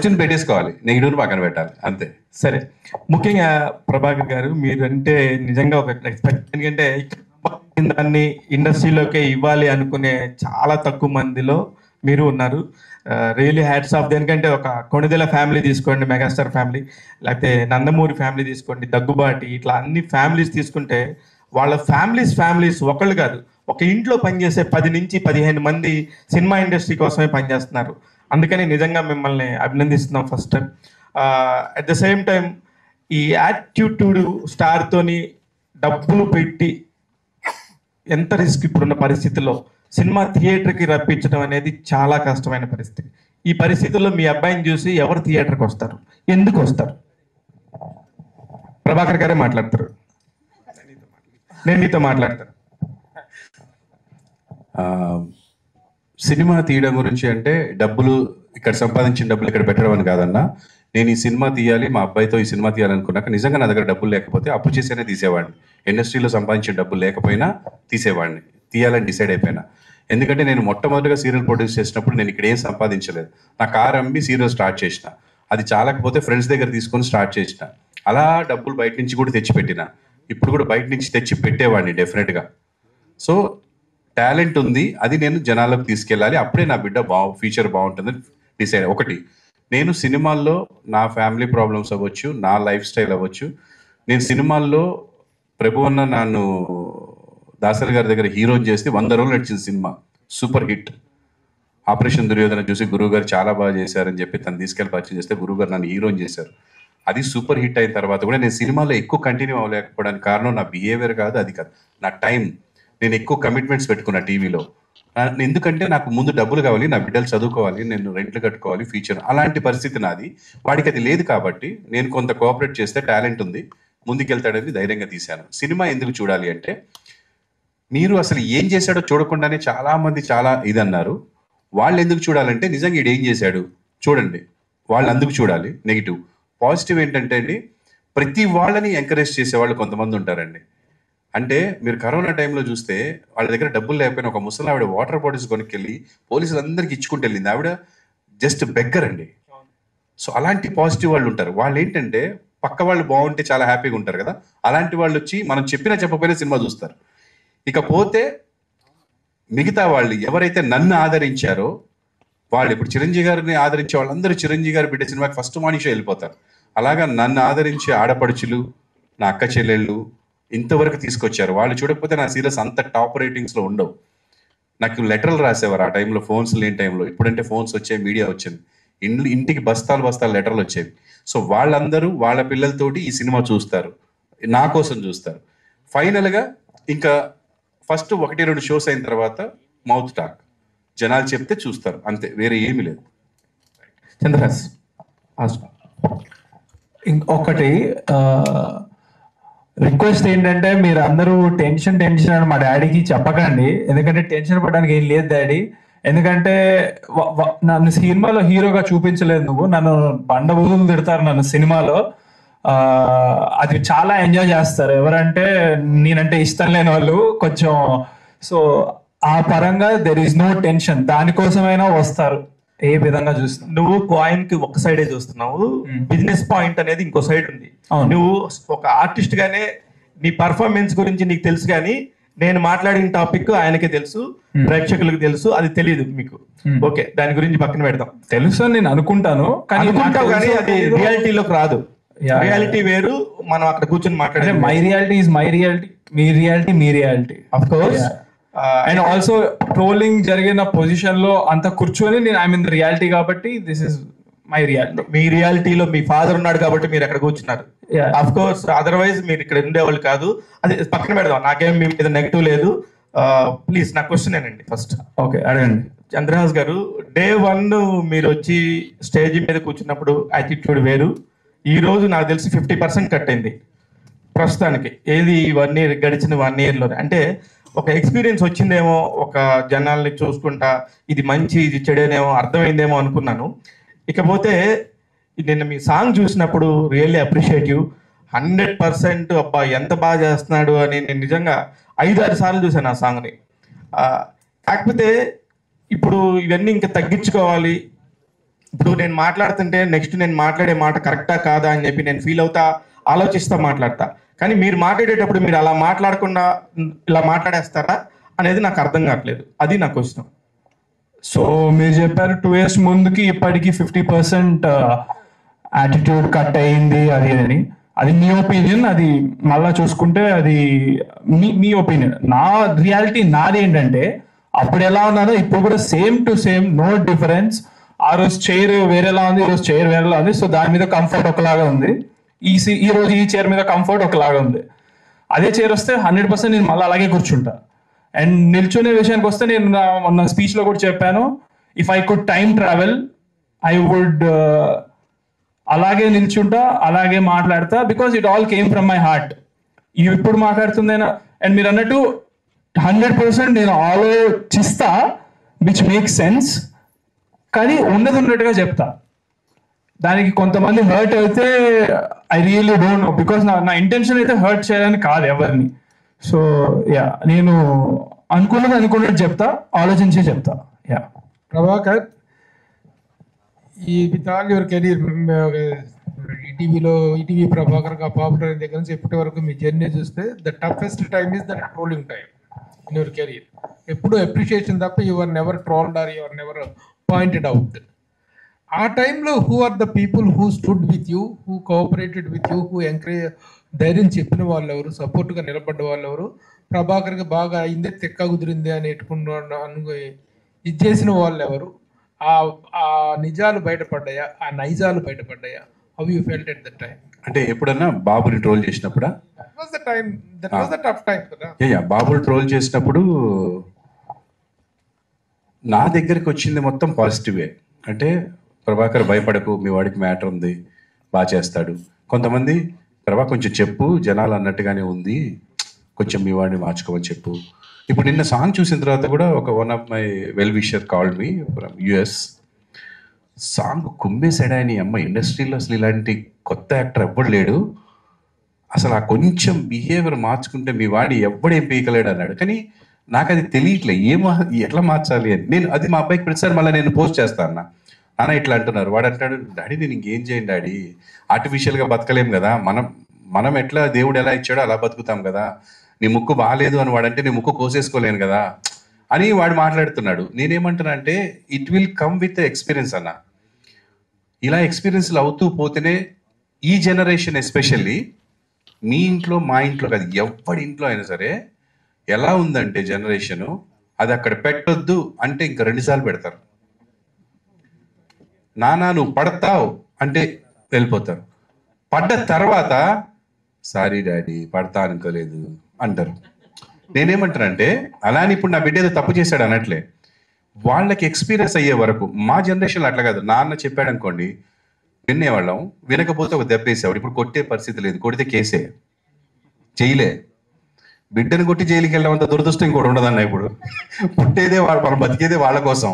Positive పెట్టేసుకోవాలి, negative పక్కన పెట్టాలి అంతే. సరే, ముఖ్యంగా ప్రభాకర్ గారు మీరంటే నిజంగా ఒక ఎక్స్పెక్ట్, ఎందుకంటే దాన్ని ఇండస్ట్రీలోకి ఇవ్వాలి అనుకునే చాలా తక్కువ మందిలో మీరు ఉన్నారు. Really hats off. దేనికంటే ఒక కొణిదెల ఫ్యామిలీ తీసుకోండి, మెగాస్టార్ ఫ్యామిలీ, లేకపోతే నందమూరి ఫ్యామిలీ తీసుకోండి, దగ్గుబాటి, ఇట్లా అన్ని ఫ్యామిలీస్ తీసుకుంటే వాళ్ళ ఫ్యామిలీస్ ఒకళ్ళు కాదు, ఒక ఇంట్లో పనిచేసే 10 నుంచి 15 మంది సినిమా ఇండస్ట్రీ కోసమే పనిచేస్తున్నారు. అందుకని నిజంగా మిమ్మల్ని అభినందిస్తున్నాం first time. At the same time ఈ యాటిట్యూడ్ స్టార్తోని డబ్బులు పెట్టి ఎంత రిస్క్ ఇప్పుడున్న పరిస్థితుల్లో సినిమా థియేటర్కి రప్పించడం అనేది చాలా కష్టమైన పరిస్థితి. ఈ పరిస్థితుల్లో మీ అబ్బాయిని చూసి ఎవరు థియేటర్కి వస్తారు, ఎందుకు వస్తారు? ప్రభాకర్ గారే మాట్లాడతారు, నేను నీతో మాట్లాడతాను. సినిమా తీయడం గురించి అంటే డబ్బులు, ఇక్కడ సంపాదించిన డబ్బులు ఇక్కడ పెట్టడం అని కాదన్నా. నేను ఈ సినిమా తీయాలి, మా అబ్బాయితో ఈ సినిమా తీయాలనుకున్నాక నిజంగా నా దగ్గర డబ్బులు లేకపోతే అప్పు చేసేనే తీసేవాడిని. ఇండస్ట్రీలో సంపాదించిన డబ్బులు లేకపోయినా తీసేవాడిని, తీయాలని డిసైడ్ అయిపోయినా. ఎందుకంటే నేను మొట్టమొదటిగా సీరియల్ ప్రొడ్యూస్ చేసినప్పుడు నేను ఇక్కడ ఏం సంపాదించలేదు. నా కార్ అమ్మి సీరియల్ స్టార్ట్ చేసిన, అది చాలకపోతే ఫ్రెండ్స్ దగ్గర తీసుకొని స్టార్ట్ చేసిన. అలా డబ్బులు బయట నుంచి కూడా తెచ్చిపెట్టిన, ఇప్పుడు కూడా బయట నుంచి తెచ్చి పెట్టేవాడిని డెఫినెట్గా. సో టాలెంట్ ఉంది, అది నేను జనాలకు తీసుకెళ్ళాలి, అప్పుడే నా బిడ్డ ఫ్యూచర్ బాగుంటుందని డిసైడ్. ఒకటి, నేను సినిమాల్లో నా ఫ్యామిలీ ప్రాబ్లమ్స్ అవ్వచ్చు, నా లైఫ్ స్టైల్ అవ్వచ్చు, నేను సినిమాల్లో ప్రభువన్న నన్ను దాసరి గారి దగ్గర హీరోని చేస్తే 100 రోజులు నడిచింది cinema, super hit. Operation Duryodhana చూసి గురువు గారు చాలా బాగా చేశారని చెప్పి తను తీసుకెళ్ళి పరిచయం చేస్తే గురువు గారు నన్ను హీరోని చేశారు. అది సూపర్ హిట్ అయిన తర్వాత కూడా నేను సినిమాలో ఎక్కువ కంటిన్యూ అవ్వలేకపోవడానికి కారణం నా బిహేవియర్ కాదు, అది కాదు, నా టైం. నేను ఎక్కువ కమిట్మెంట్స్ పెట్టుకున్నా టీవీలో. ఎందుకంటే నాకు ముందు డబ్బులు కావాలి, నా బిడ్డలు చదువుకోవాలి, నేను రెంట్లు కట్టుకోవాలి, ఫ్యూచర్. అలాంటి పరిస్థితి నాది. వాడికి అది లేదు కాబట్టి నేను కొంత కోఆపరేట్ చేస్తే టాలెంట్ ఉంది, ముందుకెళ్తాడని ధైర్యంగా తీశాను. సినిమా ఎందుకు చూడాలి అంటే, మీరు అసలు ఏం చేశాడో చూడకుండానే చాలా మంది చాలా ఇదన్నారు. వాళ్ళు ఎందుకు చూడాలంటే, నిజంగా ఈడు ఏం చేశాడు చూడండి, వాళ్ళు అందుకు చూడాలి. నెగిటివ్. పాజిటివ్ ఏంటంటే అండి, ప్రతి వాళ్ళని ఎంకరేజ్ చేసేవాళ్ళు కొంతమంది ఉంటారండి. అంటే మీరు కరోనా టైంలో చూస్తే వాళ్ళ దగ్గర డబ్బులు లేకపోయినా ఒక ముసలి ఆవిడ వాటర్ బాటిల్స్ కొనుక్కెళ్ళి పోలీసులు అందరికి ఇచ్చుకుంటూ వెళ్ళింది. ఆవిడ జస్ట్ బెగ్గర్ అండి. సో అలాంటి పాజిటివ్ వాళ్ళు ఉంటారు. వాళ్ళు ఏంటంటే పక్క వాళ్ళు బాగుంటే చాలా హ్యాపీగా ఉంటారు కదా, అలాంటి వాళ్ళు వచ్చి మనం చెప్పినా చెప్పకపోయినా సినిమా చూస్తారు. ఇకపోతే మిగతా వాళ్ళు ఎవరైతే నన్ను ఆదరించారో వాళ్ళు, ఇప్పుడు చిరంజీవి గారిని ఆదరించే వాళ్ళందరూ చిరంజీవి గారి బిడ్డ సినిమాకి ఫస్ట్ మార్నింగ్ షో వెళ్ళిపోతారు. అలాగా నన్ను ఆదరించే ఆడపడుచులు, నా అక్క చెల్లెళ్ళు ఇంతవరకు తీసుకొచ్చారు. వాళ్ళు చూడకపోతే నా సీరియస్ అంత టాప్ రేటింగ్స్లో ఉండవు. నాకు లెటర్లు రాసేవారు ఆ టైంలో, ఫోన్స్ లేని టైంలో. ఇప్పుడంటే ఫోన్స్ వచ్చాయి, మీడియా వచ్చింది, ఇంటికి బస్తాలు లెటర్లు వచ్చేవి. సో వాళ్ళందరూ వాళ్ళ పిల్లలతోటి ఈ సినిమా చూస్తారు, నా కోసం చూస్తారు. ఫైనల్గా ఇంకా ఫస్ట్ 1-2 షోస్ అయిన తర్వాత మౌత్ టాక్, జనాలు చెప్తే చూస్తారు, అంతే, వేరే ఏమీ లేదు. చంద్రహాస్, ఇంకొకటి రిక్వెస్ట్ ఏంటంటే, మీరు అందరూ టెన్షన్ అని మా డాడీకి చెప్పకండి, ఎందుకంటే టెన్షన్ పడడానికి ఏం లేదు డాడీ. ఎందుకంటే నన్ను సినిమాలో హీరోగా చూపించలేదు నువ్వు, నన్ను బండబూతులు తిడతారు నన్ను సినిమాలో. అది చాలా ఎంజాయ్ చేస్తారు ఎవరంటే నేనంటే ఇష్టం లేని వాళ్ళు కొంచెం. సో ఆ పరంగా దెర్ ఈస్ నో టెన్షన్, దానికోసమైనా వస్తారు. ఏ విధంగా చూస్తున్నావు నువ్వు కాయిన్ కి ఒక సైడే చూస్తున్నావు, బిజినెస్ పాయింట్ అనేది ఇంకో సైడ్ ఉంది. నువ్వు ఒక ఆర్టిస్ట్ గానే నీ పర్ఫార్మెన్స్ గురించి నీకు తెలుసు, కానీ నేను మాట్లాడిన టాపిక్ ఆయనకే తెలుసు, ప్రేక్షకులకు తెలుసు, అది తెలియదు మీకు. ఓకే, దాని గురించి పక్కన పెడదాం. తెలుసు అని నేను అనుకుంటాను, కానీ అది రియాలిటీలోకి రాదు. రియాలిటీ వేరు, మనం అక్కడ కూర్చొని మాట్లాడే my reality is my reality, మీ రియాలిటీ మీ reality of course. And also trolling జరిగిన పొజిషన్ లో అంత కూర్చొని నేను ఐ మీన్ రియాలిటీ కాబట్టి దిస్ ఇస్ మై రియాలిటీ. మీ రియాలిటీలో మీ ఫాదర్ ఉన్నాడు కాబట్టి మీరు అక్కడ కూర్చున్నారు. ఆఫ్ కోర్స్ అదర్వైజ్ మీరు ఇక్కడ ఉండేవాళ్ళు కాదు. అది పక్కన పెడదాం, నాకేం మీ మీద నెగిటివ్ లేదు. ప్లీజ్ నా క్వశ్చన్ ఏనండి ఫస్ట్. ఓకే అడగండి. చంద్రహాస్ గారు, Day 1 మీరు వచ్చి స్టేజ్ మీద కూర్చున్నప్పుడు యాటిట్యూడ్ వేరు. ఈ రోజు నాకు తెలిసి 50% కట్ అయింది ప్రస్తుతానికి. ఏది 1 year గడిచిన 1 year లోనే, అంటే ఒక ఎక్స్పీరియన్స్ వచ్చిందేమో, ఒక జనాల్ని చూసుకుంటా ఇది మంచి ఇది చెడేనేమో అర్థమైందేమో అనుకున్నాను. ఇకపోతే నిన్న మీ సాంగ్ చూసినప్పుడు రియల్లీ అప్రిషియేట్ యూ 100%. అబ్బా ఎంత బాగా చేస్తున్నాడు అని నేను నిజంగా 5-6 సార్లు చూసాను ఆ సాంగ్ని. కాకపోతే ఇప్పుడు ఇవన్నీ ఇంకా తగ్గించుకోవాలి, ఇప్పుడు నేను మాట్లాడుతుంటే నెక్స్ట్ నేను మాట్లాడే మాట కరెక్టా కాదా అని చెప్పి నేను ఫీల్ అవుతా, ఆలోచిస్తా మాట్లాడతా. కానీ మీరు మాట్లాడేటప్పుడు మీరు అలా మాట్లాడకుండా ఇలా మాట్లాడేస్తారా అనేది నాకు అర్థం కావట్లేదు. అది నా క్వశ్చన్. సో మీరు చెప్పారు 2 years ముందుకి ఇప్పటికి 50% యాటిట్యూడ్ కట్ అయింది అది అని. అది మీ ఒపీనియన్, అది మళ్ళా చూసుకుంటే అది మీ ఒపీనియన్. నా రియాలిటీ నాది ఏంటంటే, అప్పుడు ఎలా ఉన్నానో ఇప్పుడు కూడా same to same, no difference. ఆ రోజు చైర్ వేరేలా ఉంది, ఈ రోజు చైర్ వేరేలా ఉంది. సో దాని మీద కంఫర్ట్ ఒకలాగా ఉంది, ఈ రోజు ఈ చైర్ మీద కంఫర్ట్ ఒకలాగా ఉంది. అదే చైర్ వస్తే 100% నేను మళ్ళీ అలాగే కూర్చుంటా. అండ్ నిల్చునే విషయానికి వస్తే నేను మొన్న స్పీచ్ లో కూడా చెప్పాను, if I could time travel I would అలాగే నిల్చుంటా, అలాగే మాట్లాడతా, because it all came from my heart. ఇప్పుడు మాట్లాడుతుందైనా అండ్ మీరు అన్నట్టు 100% నేను ఆలోచిస్తా, విచ్ మేక్ సెన్స్, కానీ ఉన్నది ఉన్నట్టుగా చెప్తా. దానికి కొంతమంది హర్ట్ అయితే I really don't know, because నా ఇంటెన్షన్ అయితే హర్ట్ చేయడానికి కాదు ఎవరిని. సో యా, నేను అనుకున్నట్టు చెప్తా, ఆలోచించే చెప్తా. యా. ప్రభాకర్, ఈ with all your career, ETV Prabhakar popular దగ్గర నుంచి ఇప్పటి వరకు మీ జర్నీ చూస్తే the toughest time is that trolling time in your career. ఎప్పుడు అప్రిషియేషన్ తప్ప your never trolled or your never pointed out. ఆ టైంలో who are the people who stood with you, who cooperated with you, who encourage, ధైర్యం చెప్పిన వాళ్ళు ఎవరు, సపోర్ట్గా నిలబడ్డ వాళ్ళు ఎవరు, ప్రభాకర్కి బాగా అయిందే తెక్క కుదిరింది అని ఇది చేసిన వాళ్ళు ఎవరు, ఆ నిజాలు బయటపడ్డాయా, ఆ నైజాలు బయటపడ్డాయా? How you felt at the time? అంటే ఎప్పుడన్నా బాబుని ట్రోల్ చేసినప్పుడా? That was the tough time కదా. బాబుని ట్రోల్ చేసినప్పుడు నా దగ్గరికి వచ్చింది మొత్తం పాజిటివే. అంటే ప్రభాకర్ భయపడకు, మీ వాడికి మ్యాటర్ ఉంది, బాగా చేస్తాడు. కొంతమంది ప్రభా కొంచెం చెప్పు, జనాలు అన్నట్టుగానే ఉంది, కొంచెం మీ వాడిని మార్చుకోమని చెప్పు. ఇప్పుడు నిన్న సాంగ్ చూసిన తర్వాత కూడా one of my well wisher called me from US. Song కుమ్మేశాడా అని, అమ్మ ఇండస్ట్రీలో అసలు ఇలాంటి కొత్త యాక్టర్ ఎవ్వడు లేడు, అసలు ఆ కొంచెం బిహేవియర్ మార్చుకుంటే మీ వాడి ఎవ్వడేం పీకలేడు అన్నాడు. కానీ నాకు అది తెలియట్లే, ఎట్లా మార్చాలి అని. నేను అది మా అబ్బాయికి ప్రతిసారి మళ్ళీ నేను పోస్ట్ చేస్తాను, నాన్న ఇట్లా అంటున్నారు. వాడు అంటాడు, డాడీ నేను ఇంకేం చేయండి డాడీ, ఆర్టిఫిషియల్గా బతకలేం కదా, మనం ఎట్లా దేవుడు ఎలా ఇచ్చాడో అలా బతుకుతాం కదా, నీ ముక్కు బాగాలేదు అని వాడంటే నీ ముక్కు కోసేసుకోలేను కదా అని వాడు మాట్లాడుతున్నాడు. నేనేమంటున్నా అంటే, it will come with experience అన్న. ఇలా ఎక్స్పీరియన్స్లు అవుతూ పోతేనే ఈ జనరేషన్, ఎస్పెషల్లీ మీ ఇంట్లో మా ఇంట్లో కాదు, ఎవరి ఇంట్లో అయినా సరే ఎలా ఉందంటే జనరేషను, అది అక్కడ పెట్టొద్దు అంటే ఇంకా 2 సార్లు పెడతారు. నానా నువ్వు పడతావు అంటే వెళ్ళిపోతారు. పడ్డ తర్వాత సారీ డాడీ పడతా అనుకోలేదు అంటారు. నేనేమంటానంటే, అలానే ఇప్పుడు నా బిడ్డ ఏదో తప్పు చేశాడు అనట్లే, వాళ్ళకి ఎక్స్పీరియన్స్ అయ్యే వరకు. మా జనరేషన్లో అట్లా కాదు, నాన్న చెప్పాడు అనుకోండి వినేవాళ్ళం, వినకపోతే ఒక దెబ్బ వేసేవాడు. ఇప్పుడు కొట్టే పరిస్థితి లేదు, కొడితే కేసే, జైలే. బిడ్డను కొట్టి జైలుకి వెళ్ళడం అంత దురదృష్టం ఇంకోటి ఉండదన్న. ఇప్పుడు పుట్టేదే వాళ్ళు, మనం బతికేదే వాళ్ళ కోసం.